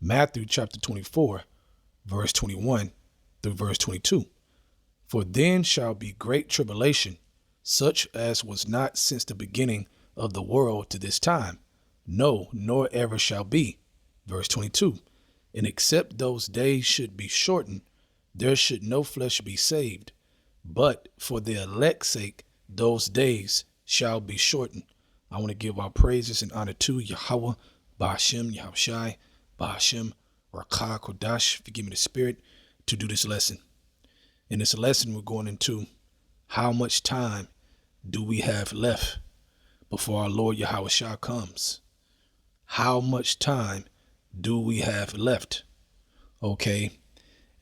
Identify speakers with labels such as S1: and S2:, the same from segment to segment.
S1: Matthew chapter 24, verse 21 through verse 22. For then shall be great tribulation, such as was not since the beginning of the world to this time, no, nor ever shall be. Verse 22. And except those days should be shortened, there should no flesh be saved. But for the elect's sake, those days shall be shortened. I want to give our praises and honor to YAHAWAH, BAHASHAM, YAHAWASHI, BAHASHAM, Rakah Kodash, forgive me the spirit, to do this lesson. In this lesson, we're going into how much time do we have left before our Lord YAHAWASHI comes? How much time do we have left? Okay.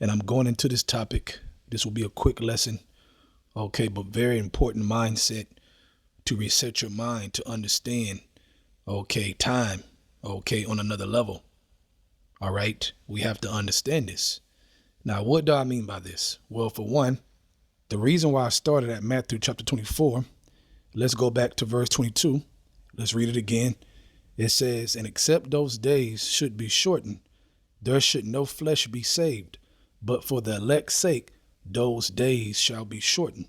S1: And I'm going into this topic. This will be a quick lesson. Okay. But very important mindset to reset your mind to understand. Okay. Time. Okay. On another level. All right. We have to understand this. Now, what do I mean by this? Well, for one, the reason why I started at Matthew chapter 24, let's go back to verse 22. Let's read it again. It says, and except those days should be shortened, there should no flesh be saved. But for the elect's sake, those days shall be shortened.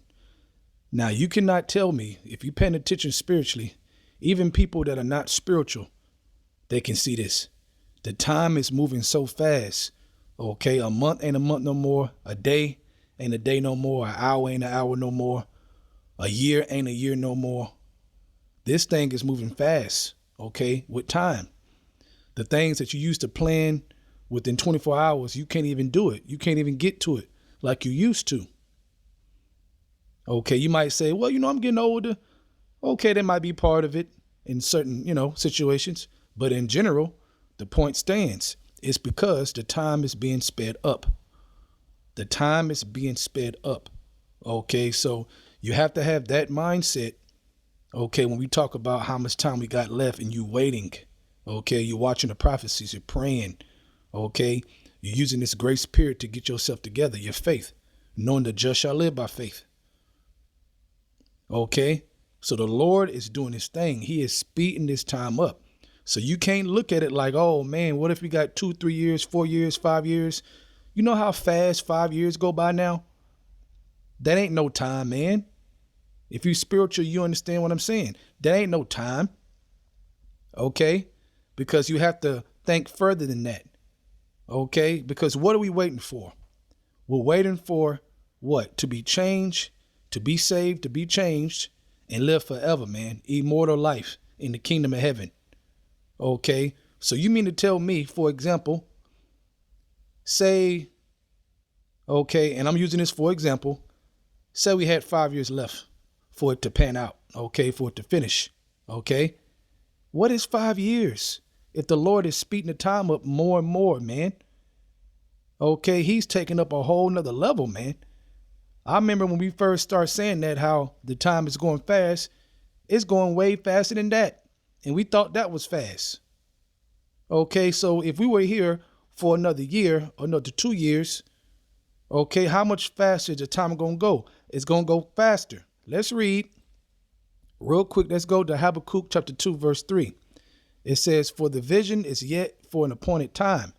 S1: Now, you cannot tell me, if you're paying attention spiritually, even people that are not spiritual, they can see this. The time is moving so fast. Okay, a month ain't a month no more. A day ain't a day no more. An hour ain't an hour no more. A year ain't a year no more. This thing is moving fast. Okay, with time. The things that you used to plan within 24 hours, you can't even do it. You can't even get to it like you used to. Okay, you might say, well, I'm getting older. Okay, that might be part of it in certain, situations. But in general, the point stands. It's because the time is being sped up. The time is being sped up. Okay, so you have to have that mindset. Okay, when we talk about how much time we got left and you waiting, okay, you're watching the prophecies, you're praying, okay, you're using this grace period to get yourself together, your faith, knowing the just shall live by faith. Okay, so the Lord is doing his thing. He is speeding this time up. So you can't look at it like, oh man, what if we got 2, 3 years, 4 years, 5 years? You know how fast 5 years go by now? That ain't no time, man. If you're spiritual, you understand what I'm saying. That ain't no time. Okay? Because you have to think further than that. Okay? Because what are we waiting for? We're waiting for what? To be changed, to be saved, to be changed, and live forever, man. Immortal life in the kingdom of heaven. Okay? So you mean to tell me, for example, say, okay, and I'm using this for example, say we had 5 years left for it to pan out, okay, for it to finish, okay? What is 5 years if the Lord is speeding the time up more and more, man? Okay, he's taking up a whole nother level, man. I remember when we first started saying that, how the time is going fast. It's going way faster than that. And we thought that was fast. Okay, so if we were here for another year or another 2 years, okay, how much faster is the time going to go? It's going to go faster. Let's read real quick. Let's go to Habakkuk chapter 2, verse 3. It says, for the vision is yet for an appointed time.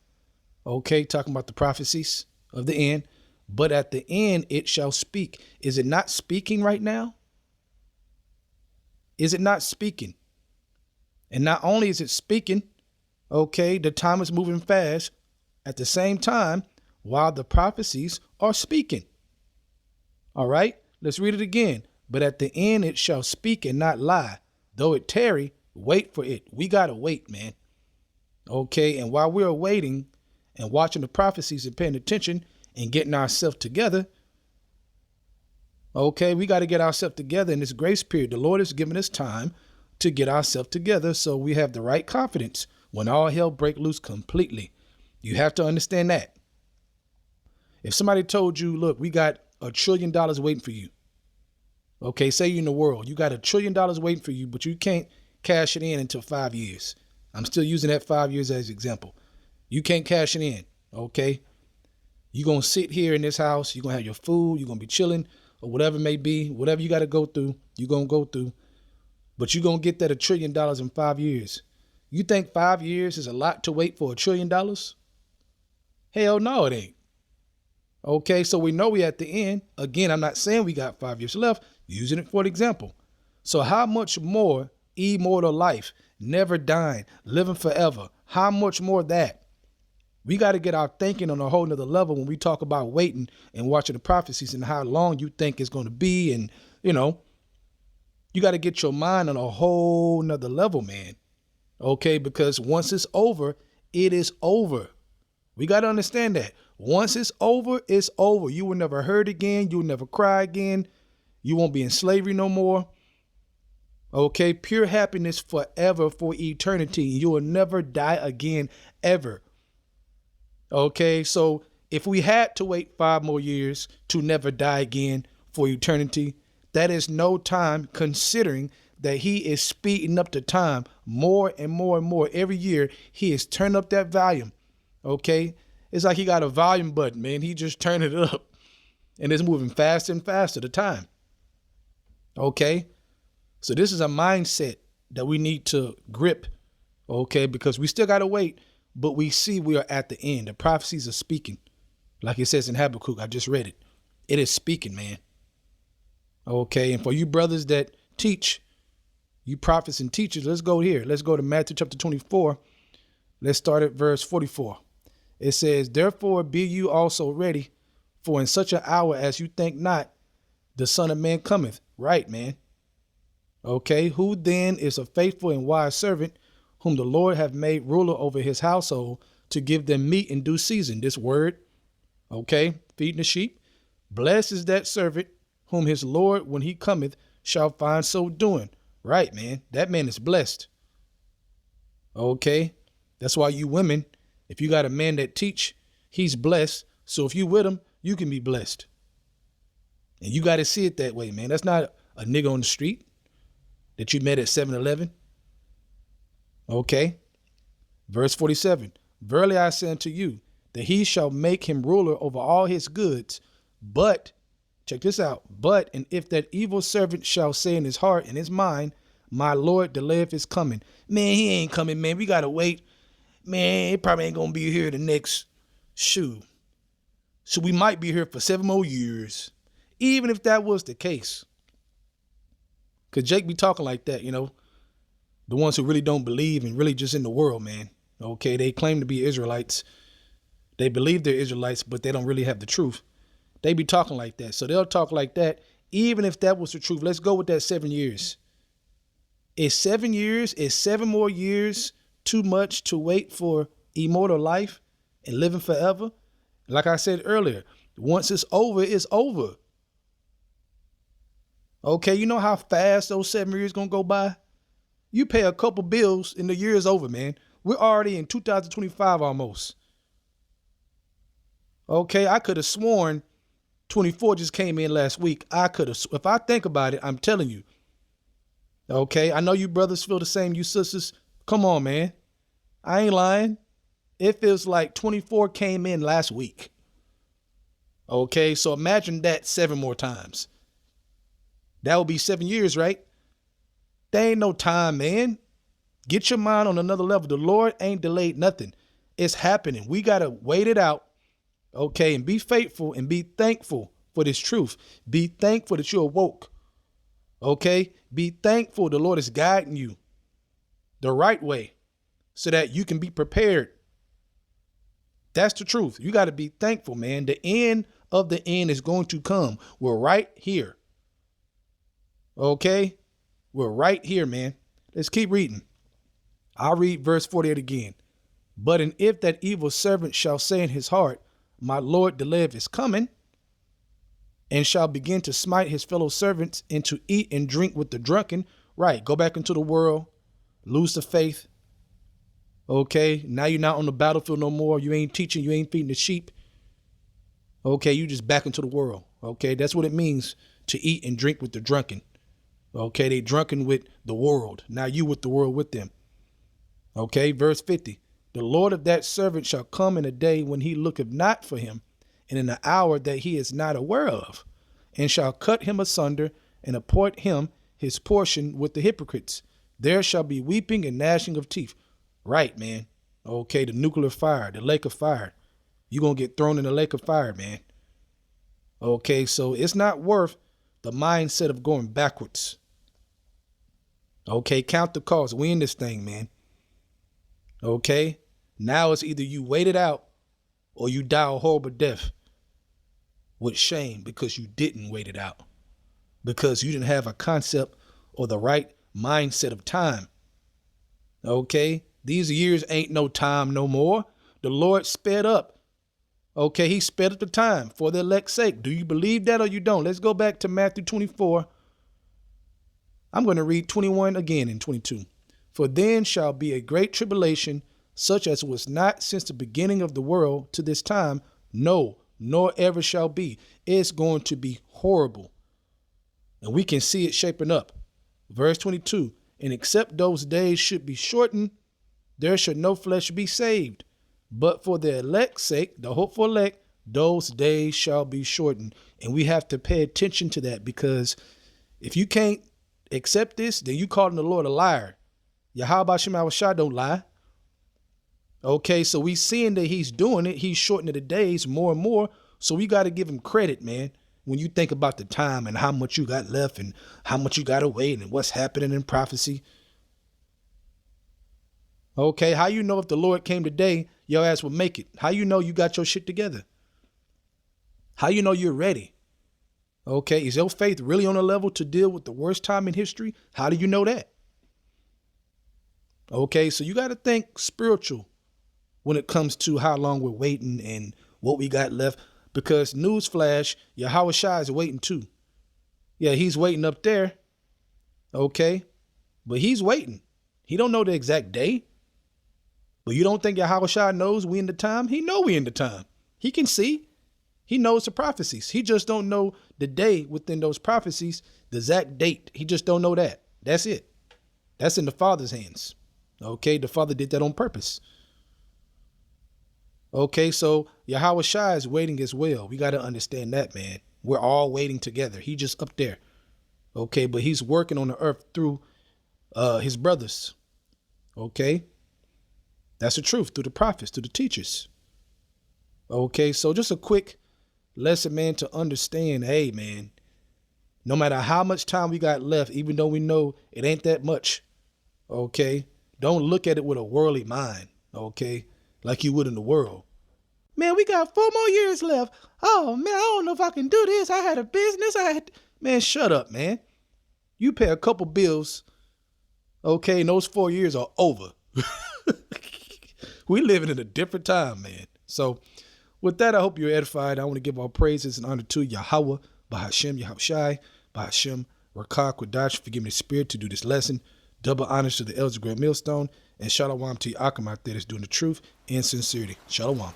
S1: Okay, talking about the prophecies of the end. But at the end it shall speak. Is it not speaking right now? Is it not speaking? And not only is it speaking, okay, the time is moving fast at the same time while the prophecies are speaking. All right, let's read it again. But at the end it shall speak and not lie. Though it tarry, wait for it. We got to wait, man. Okay, and while we're waiting and watching the prophecies and paying attention and getting ourselves together, okay, we got to get ourselves together in this grace period. The Lord has given us time to get ourselves together so we have the right confidence when all hell break loose completely. You have to understand that. If somebody told you, look, we got $1 trillion waiting for you. Okay, say you're in the world. You got $1 trillion waiting for you, but you can't cash it in until 5 years. I'm still using that 5 years as an example. You can't cash it in, okay? You're going to sit here in this house. You're going to have your food. You're going to be chilling or whatever it may be. Whatever you got to go through, you're going to go through. But you're going to get that $1 trillion in 5 years. You think 5 years is a lot to wait for $1 trillion? Hell no, it ain't. Okay, so we know we at the end. Again, I'm not saying we got 5 years left, using it for an example. So how much more immortal life, never dying, living forever? How much more that? We got to get our thinking on a whole nother level when we talk about waiting and watching the prophecies and how long you think it's going to be. And, you know, you got to get your mind on a whole nother level, man. Okay, because once it's over, it is over. We got to understand that. Once it's over, it's over. You will never hurt again. You will never cry again. You won't be in slavery no more. Okay, pure happiness forever, for eternity. You will never die again, ever. Okay, so if we had to wait 5 more years to never die again for eternity, that is no time, considering that he is speeding up the time more and more and more. Every year, he is turning up that volume. Okay, it's like he got a volume button, man. He just turned it up and it's moving faster and faster the time. Okay, so this is a mindset that we need to grip. Okay, because we still got to wait, but we see we are at the end. The prophecies are speaking. Like it says in Habakkuk, I just read it. It is speaking, man. Okay, and for you brothers that teach, you prophets and teachers, let's go here. Let's go to Matthew chapter 24. Let's start at verse 44. It says, therefore be you also ready, for in such an hour as you think not, the Son of Man cometh. Right, man. Okay, who then is a faithful and wise servant, whom the Lord hath made ruler over his household, to give them meat in due season? This word, okay, feeding the sheep. Blessed is that servant whom his Lord, when he cometh, shall find so doing. Right, man. That man is blessed. Okay. That's why you women, if you got a man that teach, he's blessed. So if you with him, you can be blessed. And you got to see it that way, man. That's not a nigga on the street that you met at 7-Eleven. Okay. Verse 47. Verily I say unto you, that he shall make him ruler over all his goods. But, check this out, but, and if that evil servant shall say in his heart and his mind, my Lord delayeth his coming. Man, he ain't coming, man. We got to wait. Man, he probably ain't going to be here the next shoe. So we might be here for 7 more years. Even if that was the case. Because Jake be talking like that, you know. The ones who really don't believe and really just in the world, man. Okay, they claim to be Israelites. They believe they're Israelites, but they don't really have the truth. They be talking like that. So they'll talk like that. Even if that was the truth, let's go with that 7 years. Is 7 years, is 7 more years too much to wait for immortal life and living forever? Like I said earlier, once it's over, it's over. Okay, you know how fast those 7 years gonna go by? You pay a couple bills and the year is over, man. We're already in 2025 almost. Okay, I could have sworn 24 just came in last week. I could have, if I think about it, I'm telling you. Okay, I know you brothers feel the same, you sisters. Come on, man. I ain't lying. It feels like 24 came in last week. Okay, so imagine that 7 more times. That would be 7 years, right? There ain't no time, man. Get your mind on another level. The Lord ain't delayed nothing. It's happening. We got to wait it out. Okay, and be faithful and be thankful for this truth. Be thankful that you're awoke. Okay, be thankful the Lord is guiding you the right way so that you can be prepared. That's the truth. You got to be thankful, man. The end of the end is going to come. We're right here. Okay, we're right here, man. Let's keep reading. I'll read verse 48 again. But and if that evil servant shall say in his heart, my Lord delayeth his coming, and shall begin to smite his fellow servants and to eat and drink with the drunken. Right. Go back into the world, lose the faith. Okay. Now you're not on the battlefield no more. You ain't teaching. You ain't feeding the sheep. Okay. You just back into the world. Okay. That's what it means to eat and drink with the drunken. Okay. They drunken with the world. Now you with the world with them. Okay. Verse 50. The Lord of that servant shall come in a day when he looketh not for him, and in an hour that he is not aware of, and shall cut him asunder and appoint him his portion with the hypocrites. There shall be weeping and gnashing of teeth. Right, man. Okay, the nuclear fire, the lake of fire. you're going to get thrown in the lake of fire, man. Okay, so it's not worth the mindset of going backwards. Okay, count the cost. We in this thing, man. Okay, now it's either you wait it out or you die a horrible death with shame because you didn't wait it out, because you didn't have a concept or the right mindset of time. Okay, these years ain't no time no more. The Lord sped up. Okay, he sped up the time for the elect's sake. Do you believe that or you don't? Let's go back to Matthew 24. I'm going to read 21 again and 22. For then shall be a great tribulation, such as was not since the beginning of the world to this time, no, nor ever shall be. It's going to be horrible. And we can see it shaping up. Verse 22, and except those days should be shortened, there should no flesh be saved. But for the elect's sake, the hopeful elect, those days shall be shortened. And we have to pay attention to that, because if you can't accept this, then you calling the Lord a liar. YAHAWASHI don't lie. Okay, so we seeing that he's doing it. He's shortening the days more and more. So we got to give him credit, man. When you think about the time and how much you got left and how much you got to wait and what's happening in prophecy. Okay, how you know if the Lord came today, your ass will make it? How you know you got your shit together? How you know you're ready? Okay, is your faith really on a level to deal with the worst time in history? How do you know that? Okay, so you got to think spiritual when it comes to how long we're waiting and what we got left. Because newsflash, YAHAWASHI is waiting too. Yeah, he's waiting up there. Okay, but he's waiting. He don't know the exact day. But you don't think YAHAWASHI knows we in the time? He know we in the time. He can see. He knows the prophecies. He just don't know the day within those prophecies, the exact date. He just don't know that. That's it. That's in the Father's hands. Okay, the Father did that on purpose. Okay, so YAHAWASHI is waiting as well. We got to understand that, man. We're all waiting together. He just up there. Okay, but he's working on the earth through his brothers. Okay, that's the truth, through the prophets, through the teachers. Okay, so just a quick lesson, man, to understand, hey, man, no matter how much time we got left, even though we know it ain't that much, okay, don't look at it with a worldly mind, okay, like you would in the world. Man, we got 4 more years left. Oh, man, I don't know if I can do this. I had a business. Man, shut up, man. You pay a couple bills, okay, and those 4 years are over. We living in a different time, man. So with that, I hope you're edified. I want to give all praises and honor to Yahawah, BAHASHAM, YAHAWASHI, BAHASHAM, Rakah, Quadash, for giving me the spirit to do this lesson. Double honors to the elders of Great Millstone, and Shalawam to Yaakam out there that's doing the truth and sincerity. Shalawam.